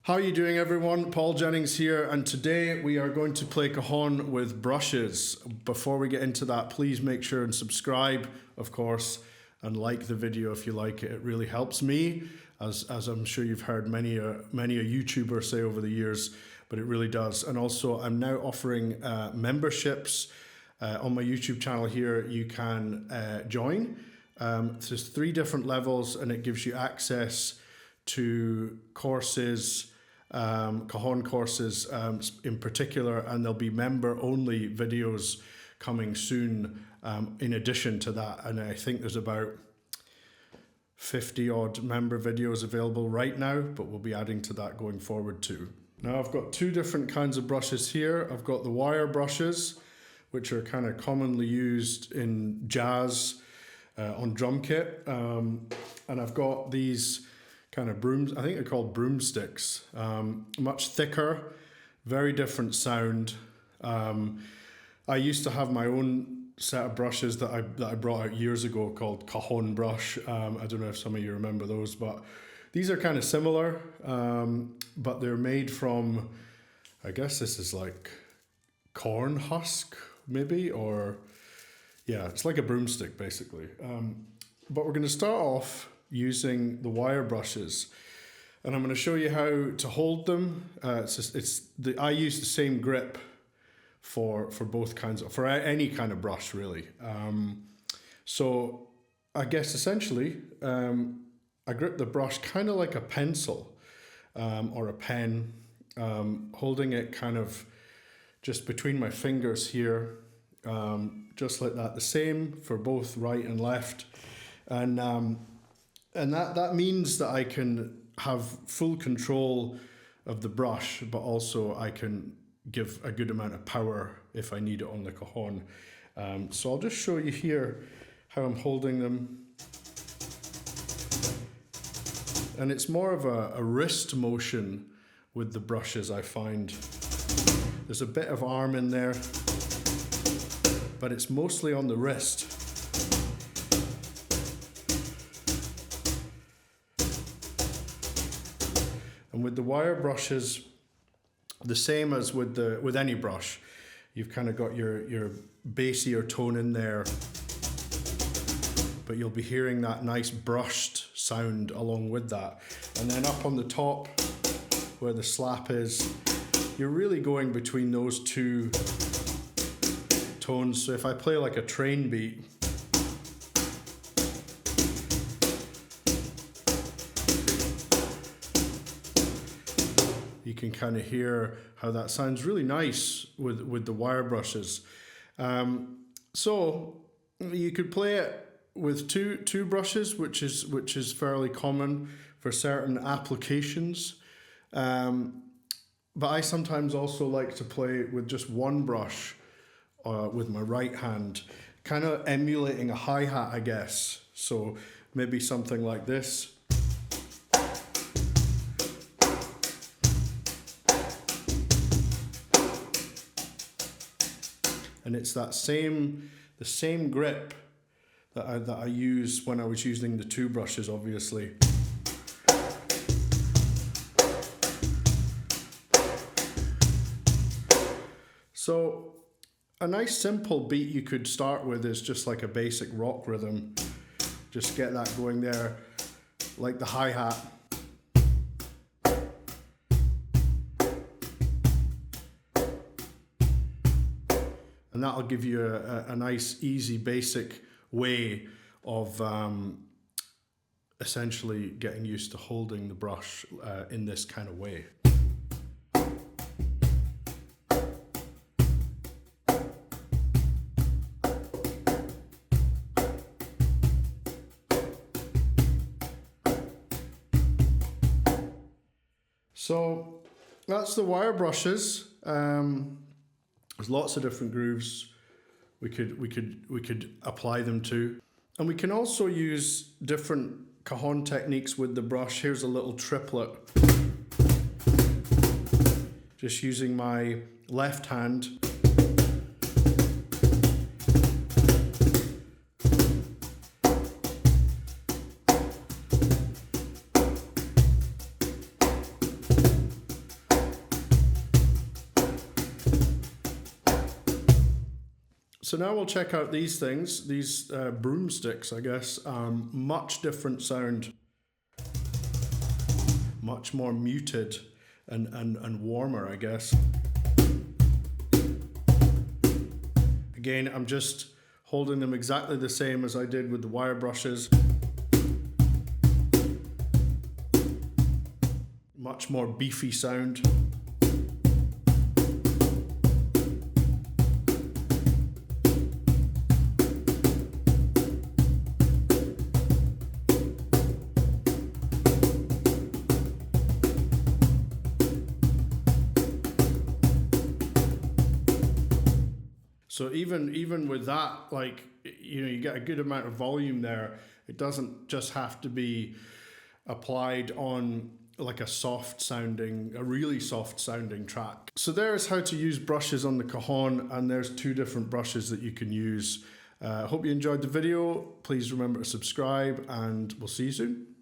How are you doing, everyone? Paul Jennings here, and today we are going to play Cajon with brushes. Before we get into that, please make sure and subscribe, of course, and like the video if you like it. It really helps me, as I'm sure you've heard many a YouTuber say over the years, but it really does. And also, I'm now offering memberships on my YouTube channel here. You can join. There's 3 different levels, and it gives you access to courses, Cajon courses in particular, and there'll be member-only videos coming soon in addition to that. And I think there's about 50-odd member videos available right now, but we'll be adding to that going forward too. Now I've got 2 different kinds of brushes here. I've got the wire brushes, which are kind of commonly used in jazz on drum kit, and I've got these kind of brooms, I think they're called broomsticks, much thicker, very different sound. I used to have my own set of brushes that I brought out years ago called Cajon brush. I don't know if some of you remember those, but these are kind of similar, but they're made from, I guess this is like corn husk maybe, or yeah, it's like a broomstick basically. But we're going to start off using the wire brushes, and I'm going to show you how to hold them. I use the same grip for both kinds of, for any kind of brush really. So I guess essentially I grip the brush kind of like a pencil or a pen, holding it kind of just between my fingers here, just like that. The same for both right and left, and that means that I can have full control of the brush, but also I can give a good amount of power if I need it on the Cajon. So I'll just show you here how I'm holding them. And it's more of a wrist motion with the brushes, I find. There's a bit of arm in there, but it's mostly on the wrist. And with the wire brushes, the same as with any brush, you've kind of got your bassier tone in there, but you'll be hearing that nice brushed sound along with that. And then up on the top, where the slap is, you're really going between those 2 tones. So if I play like a train beat, you can kind of hear how that sounds really nice with the wire brushes. So you could play it with two brushes, which is fairly common for certain applications. But I sometimes also like to play with just one brush with my right hand, kind of emulating a hi-hat, I guess. So maybe something like this. And it's the same grip that I use when I was using the 2 brushes, obviously. So a nice simple beat you could start with is just like a basic rock rhythm. Just get that going there, like the hi-hat. And that'll give you a nice, easy, basic way of essentially getting used to holding the brush in this kind of way. So that's the wire brushes. There's lots of different grooves we could apply them to, and we can also use different Cajon techniques with the brush. Here's a little triplet. Just using my left hand. So now we'll check out these things, these broomsticks, I guess. Much different sound, much more muted and warmer, I guess. Again, I'm just holding them exactly the same as I did with the wire brushes. Much more beefy sound. So even with that, like, you know, you get a good amount of volume there. It doesn't just have to be applied on like a really soft sounding track. So there's how to use brushes on the Cajon, and there's two different brushes that you can use. Hope you enjoyed the video. Please remember to subscribe, and we'll see you soon.